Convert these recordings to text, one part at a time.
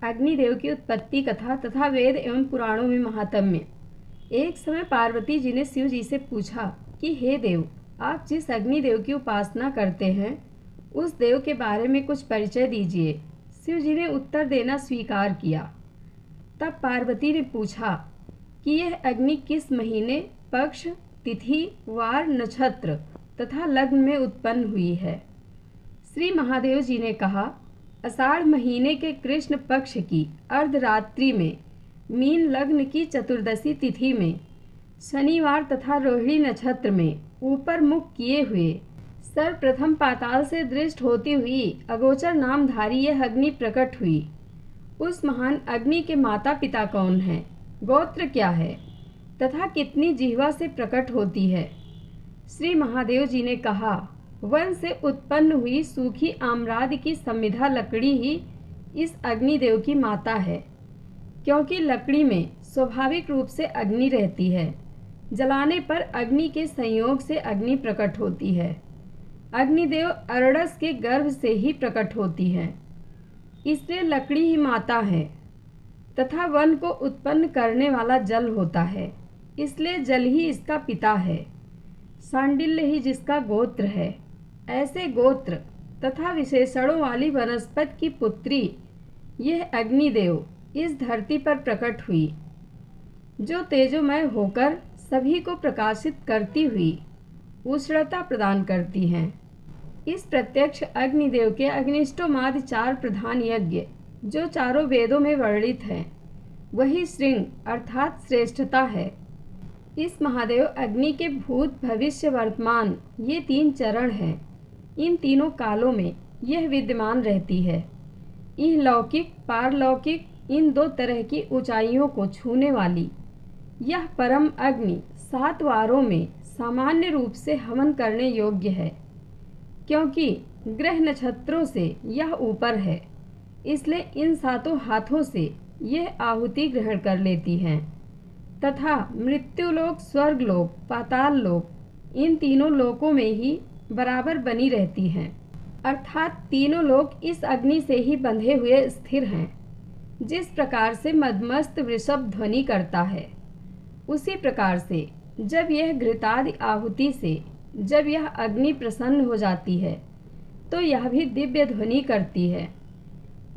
अग्निदेव की उत्पत्ति कथा तथा वेद एवं पुराणों में महात्म्य। एक समय पार्वती जी ने शिव जी से पूछा कि हे देव, आप जिस अग्निदेव की उपासना करते हैं उस देव के बारे में कुछ परिचय दीजिए। शिव जी ने उत्तर देना स्वीकार किया। तब पार्वती ने पूछा कि यह अग्नि किस महीने, पक्ष, तिथि, वार, नक्षत्र तथा लग्न में उत्पन्न हुई है। श्री महादेव जी ने कहा, आषाढ़ महीने के कृष्ण पक्ष की अर्धरात्रि में, मीन लग्न की चतुर्दशी तिथि में, शनिवार तथा रोहिणी नक्षत्र में ऊपर मुख किए हुए सर्वप्रथम पाताल से दृष्ट होती हुई अगोचर नामधारी यह अग्नि प्रकट हुई। उस महान अग्नि के माता पिता कौन हैं, गोत्र क्या है तथा कितनी जिह्वा से प्रकट होती है। श्री महादेव जी ने कहा, वन से उत्पन्न हुई सूखी आम्रादि की संविधा लकड़ी ही इस अग्निदेव की माता है, क्योंकि लकड़ी में स्वाभाविक रूप से अग्नि रहती है। जलाने पर अग्नि के संयोग से अग्नि प्रकट होती है। अग्निदेव अरड़स के गर्भ से ही प्रकट होती है, इसलिए लकड़ी ही माता है। तथा वन को उत्पन्न करने वाला जल होता है, इसलिए जल ही इसका पिता है। सांडिल्य ही जिसका गोत्र है। ऐसे गोत्र तथा विशेषणों वाली वनस्पति की पुत्री यह अग्निदेव इस धरती पर प्रकट हुई, जो तेजोमय होकर सभी को प्रकाशित करती हुई उष्णता प्रदान करती हैं। इस प्रत्यक्ष अग्निदेव के अग्निष्टोमादि 4 प्रधान यज्ञ जो चारों वेदों में वर्णित हैं, वही श्रृंग अर्थात श्रेष्ठता है। इस महादेव अग्नि के भूत, भविष्य, वर्तमान ये 3 चरण हैं। इन तीनों कालों में यह विद्यमान रहती है। इहलौकिक, पारलौकिक इन 2 तरह की ऊंचाइयों को छूने वाली यह परम अग्नि 7 वारों में सामान्य रूप से हवन करने योग्य है, क्योंकि ग्रह नक्षत्रों से यह ऊपर है, इसलिए इन 7 हाथों से यह आहुति ग्रहण कर लेती हैं तथा मृत्युलोक, स्वर्गलोक, पाताल लोक इन तीनों लोकों में ही बराबर बनी रहती हैं। अर्थात तीनों लोक इस अग्नि से ही बंधे हुए स्थिर हैं। जिस प्रकार से मदमस्त वृषभ ध्वनि करता है, उसी प्रकार से जब यह घृतादि आहुति से जब यह अग्नि प्रसन्न हो जाती है तो यह भी दिव्य ध्वनि करती है।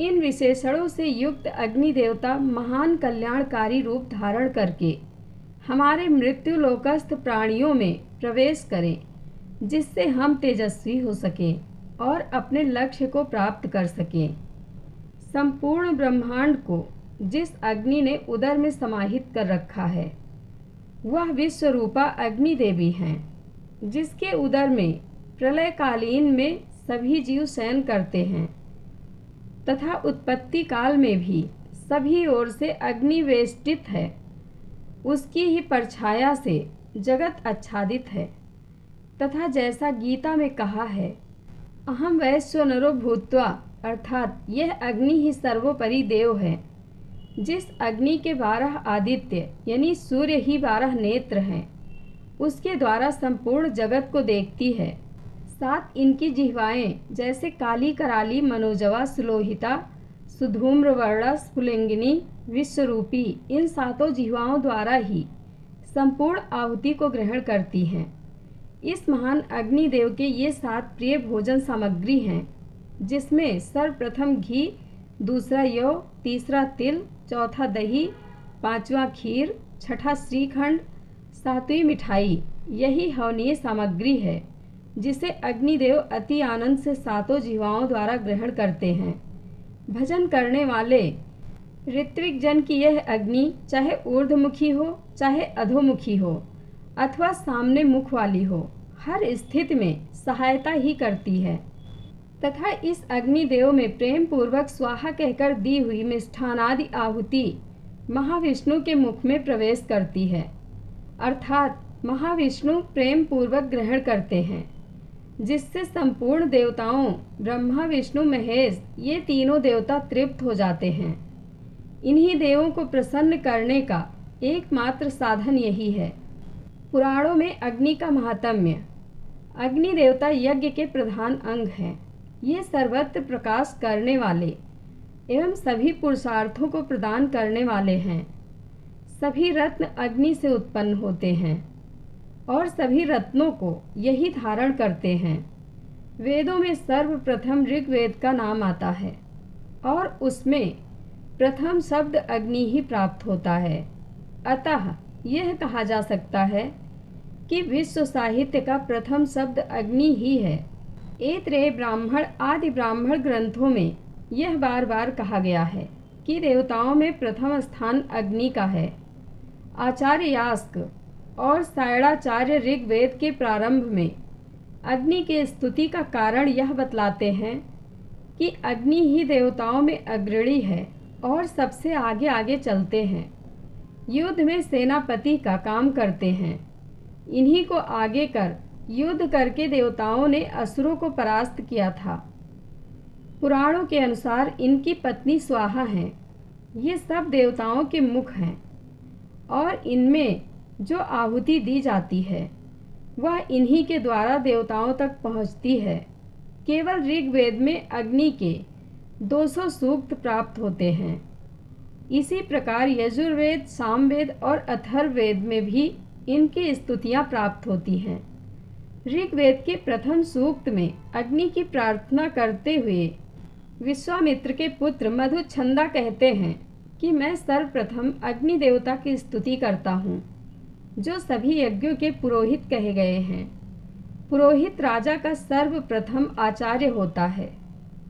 इन विशेषणों से युक्त अग्नि देवता महान कल्याणकारी रूप धारण करके हमारे मृत्यु लोकस्थ प्राणियों में प्रवेश करें, जिससे हम तेजस्वी हो सकें और अपने लक्ष्य को प्राप्त कर सकें। संपूर्ण ब्रह्मांड को जिस अग्नि ने उदर में समाहित कर रखा है, वह विश्वरूपा अग्नि देवी हैं, जिसके उदर में प्रलयकालीन में सभी जीव शयन करते हैं तथा उत्पत्ति काल में भी सभी ओर से अग्नि वेष्टित है। उसकी ही परछाया से जगत आच्छादित है। तथा जैसा गीता में कहा है, अहम वैश्वानरो भूत्वा, अर्थात यह अग्नि ही सर्वोपरि देव है। जिस अग्नि के 12 आदित्य यानी सूर्य ही 12 नेत्र हैं, उसके द्वारा संपूर्ण जगत को देखती है। 7 इनकी जिह्वाएं जैसे काली, कराली, मनोजवा, सुलोहिता, सुधूम्रवर्णा, स्फुलिंगिनी, विश्वरूपी इन 7 जिह्वाओं द्वारा ही संपूर्ण आहुति को ग्रहण करती हैं। इस महान अग्निदेव के ये 7 प्रिय भोजन सामग्री हैं, जिसमें सर्वप्रथम घी, दूसरा यौ, तीसरा तिल, चौथा दही, 5वां खीर, छठा श्रीखंड, 7वीं मिठाई यही हवनीय सामग्री है, जिसे अग्निदेव अति आनंद से 7 जिह्वाओं द्वारा ग्रहण करते हैं। भजन करने वाले ऋत्विक जन की यह अग्नि चाहे ऊर्ध्वमुखी हो, चाहे अधोमुखी हो अथवा सामने मुख वाली हो, हर स्थिति में सहायता ही करती है। तथा इस अग्निदेव में प्रेम पूर्वक स्वाहा कहकर दी हुई मिष्ठानादि आहुति महाविष्णु के मुख में प्रवेश करती है। अर्थात महाविष्णु प्रेम पूर्वक ग्रहण करते हैं, जिससे संपूर्ण देवताओं ब्रह्मा, विष्णु, महेश ये तीनों देवता तृप्त हो जाते हैं। इन्हीं देवों को प्रसन्न करने का एकमात्र साधन यही है। पुराणों में अग्नि का महात्म्य। अग्नि देवता यज्ञ के प्रधान अंग हैं। ये सर्वत्र प्रकाश करने वाले एवं सभी पुरुषार्थों को प्रदान करने वाले हैं। सभी रत्न अग्नि से उत्पन्न होते हैं और सभी रत्नों को यही धारण करते हैं। वेदों में सर्वप्रथम ऋग्वेद का नाम आता है और उसमें प्रथम शब्द अग्नि ही प्राप्त होता है। अतः यह कहा जा सकता है कि विश्व साहित्य का प्रथम शब्द अग्नि ही है। ऐतरेय ब्राह्मण आदि ब्राह्मण ग्रंथों में यह बार बार कहा गया है कि देवताओं में प्रथम स्थान अग्नि का है। आचार्य यास्क और सायणाचार्य ऋग्वेद के प्रारंभ में अग्नि के स्तुति का कारण यह बतलाते हैं कि अग्नि ही देवताओं में अग्रणी है और सबसे आगे आगे चलते हैं। युद्ध में सेनापति का काम करते हैं। इन्हीं को आगे कर युद्ध करके देवताओं ने असुरों को परास्त किया था। पुराणों के अनुसार इनकी पत्नी स्वाहा हैं। ये सब देवताओं के मुख हैं और इनमें जो आहुति दी जाती है वह इन्हीं के द्वारा देवताओं तक पहुंचती है। केवल ऋग्वेद में अग्नि के 200 सूक्त प्राप्त होते हैं। इसी प्रकार यजुर्वेद, सामवेद और अथर्ववेद में भी इनकी स्तुतियाँ प्राप्त होती हैं। ऋग्वेद के प्रथम सूक्त में अग्नि की प्रार्थना करते हुए विश्वामित्र के पुत्र मधुच्छंदा कहते हैं कि मैं सर्वप्रथम अग्नि देवता की स्तुति करता हूँ, जो सभी यज्ञों के पुरोहित कहे गए हैं। पुरोहित राजा का सर्वप्रथम आचार्य होता है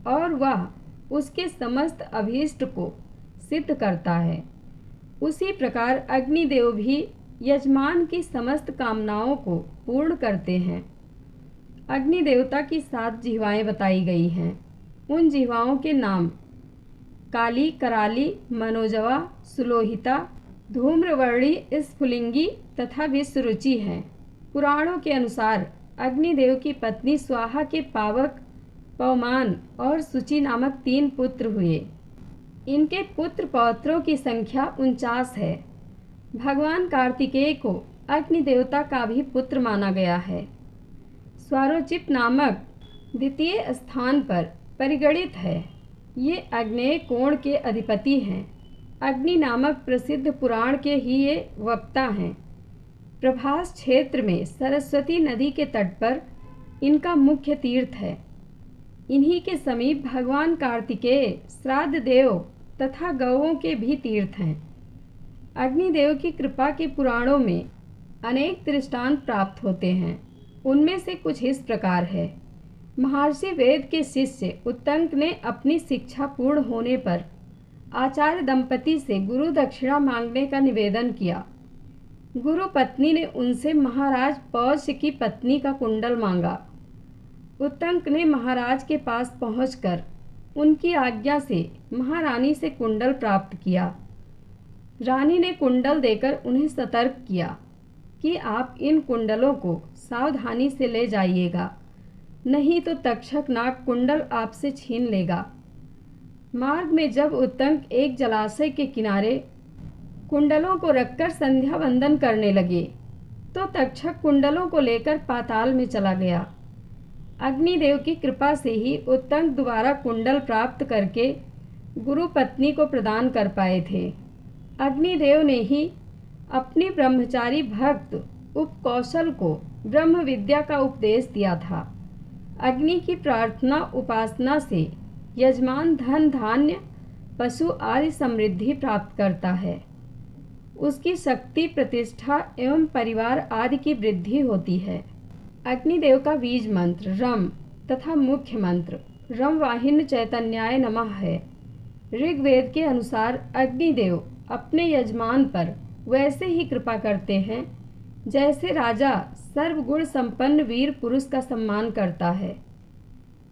और वह उसके समस्त अभीष्ट को सिद्ध करता है। उसी प्रकार अग्निदेव भी यजमान की समस्त कामनाओं को पूर्ण करते हैं। अग्नि देवता की 7 जिह्वाएं बताई गई हैं। उन जिह्वाओं के नाम काली, कराली, मनोजवा, सुलोहिता, धूम्रवर्णी, स्फुलिंगी तथा विश्वरुचि हैं। पुराणों के अनुसार अग्निदेव की पत्नी स्वाहा के पावक, पवमान और सुचि नामक 3 पुत्र हुए। इनके पुत्र पौत्रों की संख्या 49 है। भगवान कार्तिकेय को अग्नि देवता का भी पुत्र माना गया है। स्वारोचिप नामक द्वितीय स्थान पर परिगणित है। ये अग्नेय कोण के अधिपति हैं। अग्नि नामक प्रसिद्ध पुराण के ही ये वक्ता हैं। प्रभास क्षेत्र में सरस्वती नदी के तट पर इनका मुख्य तीर्थ है। इन्हीं के समीप भगवान कार्तिकेय, श्राद्ध देव तथा गौओं के भी तीर्थ हैं। अग्निदेव की कृपा के पुराणों में अनेक दृष्टांत प्राप्त होते हैं। उनमें से कुछ इस प्रकार है। महर्षि वेद के शिष्य उत्तंक ने अपनी शिक्षा पूर्ण होने पर आचार्य दंपति से गुरु दक्षिणा मांगने का निवेदन किया। गुरु पत्नी ने उनसे महाराज पौष्य की पत्नी का कुंडल मांगा। उत्तंक ने महाराज के पास पहुंचकर उनकी आज्ञा से महारानी से कुंडल प्राप्त किया। रानी ने कुंडल देकर उन्हें सतर्क किया कि आप इन कुंडलों को सावधानी से ले जाइएगा, नहीं तो तक्षक नाग कुंडल आपसे छीन लेगा। मार्ग में जब उत्तंक एक जलाशय के किनारे कुंडलों को रखकर संध्या वंदन करने लगे तो तक्षक कुंडलों को लेकर पाताल में चला गया। अग्निदेव की कृपा से ही उत्तंक दोबारा कुंडल प्राप्त करके गुरु पत्नी को प्रदान कर पाए थे। अग्निदेव ने ही अपने ब्रह्मचारी भक्त उपकौशल को ब्रह्म विद्या का उपदेश दिया था। अग्नि की प्रार्थना उपासना से यजमान धन, धान्य, पशु आदि समृद्धि प्राप्त करता है। उसकी शक्ति, प्रतिष्ठा एवं परिवार आदि की वृद्धि होती है। अग्निदेव का बीज मंत्र रम तथा मुख्य मंत्र रम वाहिन चैतन्याय नमः है। ऋग्वेद के अनुसार अग्निदेव अपने यजमान पर वैसे ही कृपा करते हैं जैसे राजा सर्वगुण संपन्न वीर पुरुष का सम्मान करता है।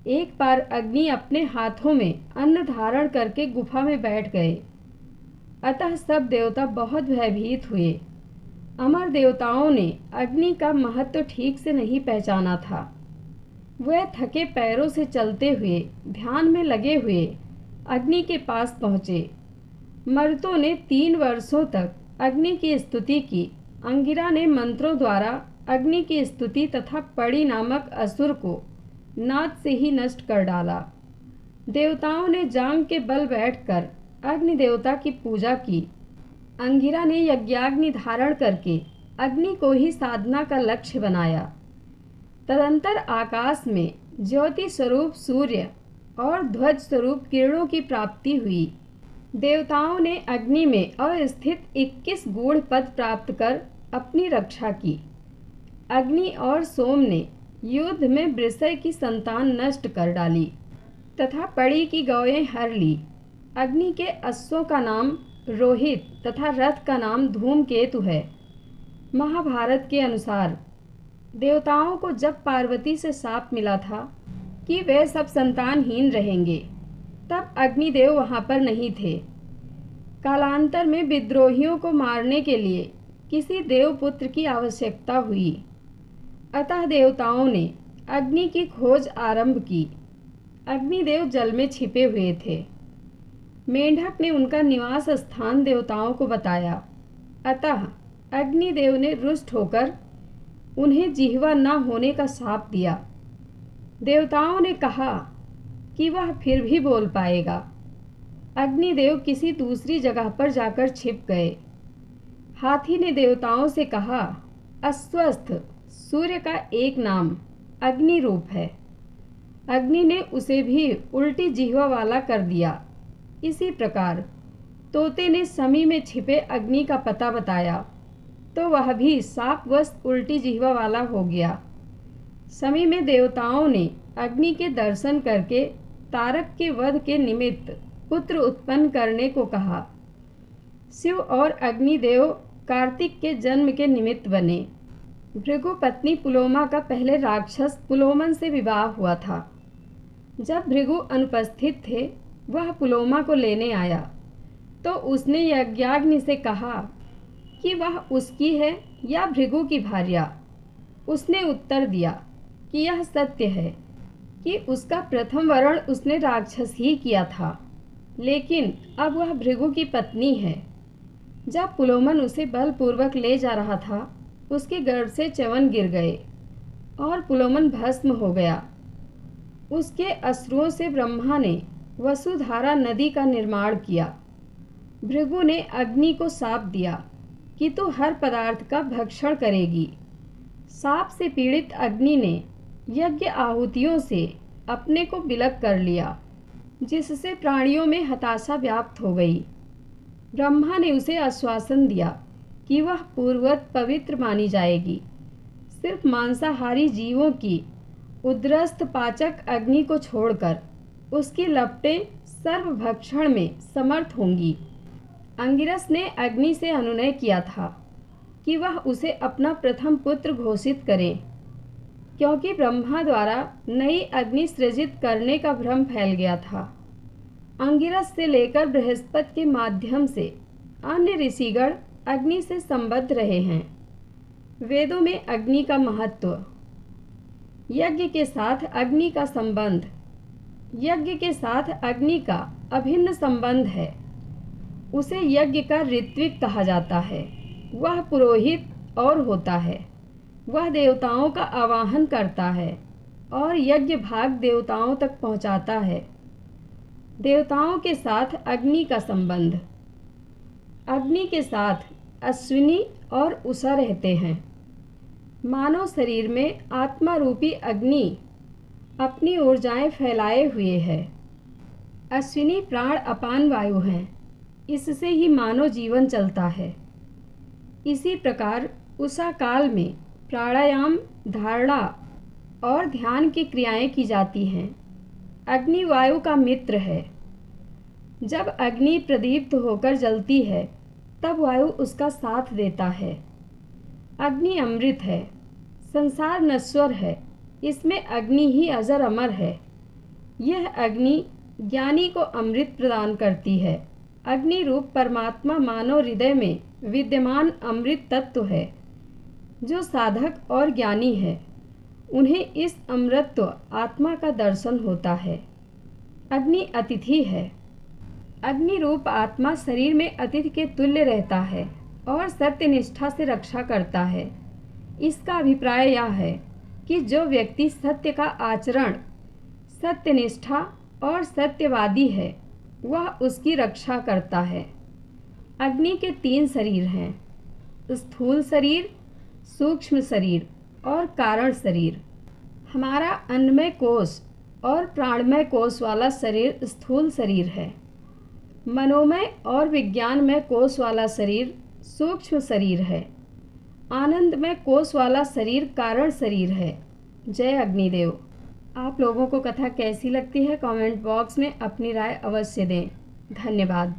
एक बार अग्नि अपने हाथों में अन्न धारण करके गुफा में बैठ गए। अतः सब देवता बहुत भयभीत हुए। अमर देवताओं ने अग्नि का महत्व ठीक से नहीं पहचाना था। वह थके पैरों से चलते हुए ध्यान में लगे हुए अग्नि के पास पहुँचे। मर्तों ने 3 वर्षों तक अग्नि की स्तुति की। अंगिरा ने मंत्रों द्वारा अग्नि की स्तुति तथा पड़ी नामक असुर को नाद से ही नष्ट कर डाला। देवताओं ने जांग के बल बैठकर अग्नि देवता की पूजा की। अंगिरा ने यज्ञाग्नि धारण करके अग्नि को ही साधना का लक्ष्य बनाया। तदंतर आकाश में ज्योति स्वरूप सूर्य और ध्वज स्वरूप किरणों की प्राप्ति हुई। देवताओं ने अग्नि में अवस्थित 21 गूढ़ पद प्राप्त कर अपनी रक्षा की। अग्नि और सोम ने युद्ध में वृषय की संतान नष्ट कर डाली तथा पड़ी की गौएं हर ली। अग्नि के अश्वों का नाम रोहित तथा रथ का नाम धूमकेतु है। महाभारत के अनुसार देवताओं को जब पार्वती से शाप मिला था कि वे सब संतानहीन रहेंगे, तब अग्निदेव वहाँ पर नहीं थे। कालांतर में विद्रोहियों को मारने के लिए किसी देवपुत्र की आवश्यकता हुई, अतः देवताओं ने अग्नि की खोज आरंभ की। अग्निदेव जल में छिपे हुए थे। मेंढक ने उनका निवास स्थान देवताओं को बताया, अतः अग्निदेव ने रुष्ट होकर उन्हें जिह्वा न होने का शाप दिया। देवताओं ने कहा कि वह फिर भी बोल पाएगा। अग्निदेव किसी दूसरी जगह पर जाकर छिप गए। हाथी ने देवताओं से कहा, अस्वस्थ सूर्य का एक नाम अग्नि रूप है। अग्नि ने उसे भी उल्टी जिह्वा वाला कर दिया। इसी प्रकार तोते ने समी में छिपे अग्नि का पता बताया, तो वह भी शापवश उल्टी जिह्वा वाला हो गया। समी में देवताओं ने अग्नि के दर्शन करके तारक के वध के निमित्त पुत्र उत्पन्न करने को कहा। शिव और अग्निदेव कार्तिक के जन्म के निमित्त बने। भृगु पत्नी पुलोमा का पहले राक्षस पुलोमन से विवाह हुआ था। जब भृगु अनुपस्थित थे, वह पुलोमा को लेने आया, तो उसने यज्ञाग्नि से कहा कि वह उसकी है या भृगु की भार्या। उसने उत्तर दिया कि यह सत्य है कि उसका प्रथम वरण उसने राक्षस ही किया था, लेकिन अब वह भृगु की पत्नी है। जब पुलोमन उसे बलपूर्वक ले जा रहा था, उसके गर्भ से च्यवन गिर गए और पुलोमन भस्म हो गया। उसके अश्रुओं से ब्रह्मा ने वसुधारा नदी का निर्माण किया। भृगु ने अग्नि को शाप दिया कि तू हर पदार्थ का भक्षण करेगी। शाप से पीड़ित अग्नि ने यज्ञ आहुतियों से अपने को विलग कर लिया, जिससे प्राणियों में हताशा व्याप्त हो गई। ब्रह्मा ने उसे आश्वासन दिया कि वह पूर्ववत पवित्र मानी जाएगी। सिर्फ मांसाहारी जीवों की उद्रस्त पाचक अग्नि को छोड़कर उसकी लपटें सर्वभक्षण में समर्थ होंगी। अंगिरस ने अग्नि से अनुनय किया था कि वह उसे अपना प्रथम पुत्र घोषित करे, क्योंकि ब्रह्मा द्वारा नई अग्नि सृजित करने का भ्रम फैल गया था। अंगिरस से लेकर बृहस्पति के माध्यम से अन्य ऋषिगण अग्नि से संबद्ध रहे हैं। वेदों में अग्नि का महत्व, यज्ञ के साथ अग्नि का संबंध, यज्ञ के साथ अग्नि का अभिन्न संबंध है। उसे यज्ञ का ऋत्विक कहा जाता है। वह पुरोहित और होता है। वह देवताओं का आवाहन करता है और यज्ञ भाग देवताओं तक पहुंचाता है। देवताओं के साथ अग्नि का संबंध, अग्नि के साथ अश्विनी और उषा रहते हैं। मानव शरीर में आत्मा रूपी अग्नि अपनी ऊर्जाएं फैलाए हुए है। अश्विनी प्राण अपान वायु हैं, इससे ही मानव जीवन चलता है। इसी प्रकार उषा काल में प्राणायाम, धारणा और ध्यान की क्रियाएं की जाती हैं। अग्नि वायु का मित्र है। जब अग्नि प्रदीप्त होकर जलती है, तब वायु उसका साथ देता है। अग्नि अमृत है। संसार नश्वर है, इसमें अग्नि ही अजर अमर है। यह अग्नि ज्ञानी को अमृत प्रदान करती है। अग्नि रूप परमात्मा मानव हृदय में विद्यमान अमृत तत्व है। जो साधक और ज्ञानी है, उन्हें इस अमृतत्व आत्मा का दर्शन होता है। अग्नि अतिथि है। अग्नि रूप आत्मा शरीर में अतिथि के तुल्य रहता है और सत्यनिष्ठा से रक्षा करता है। इसका अभिप्राय यह है कि जो व्यक्ति सत्य का आचरण, सत्यनिष्ठा और सत्यवादी है, वह उसकी रक्षा करता है। अग्नि के 3 शरीर हैं, स्थूल शरीर, सूक्ष्म शरीर और कारण शरीर। हमारा अन्नमय कोश और प्राणमय कोश वाला शरीर स्थूल शरीर है। मनोमय और विज्ञानमय कोश वाला शरीर सूक्ष्म शरीर है। आनंदमय कोश वाला शरीर कारण शरीर है। जय अग्निदेव। आप लोगों को कथा कैसी लगती है कमेंट बॉक्स में अपनी राय अवश्य दें। धन्यवाद।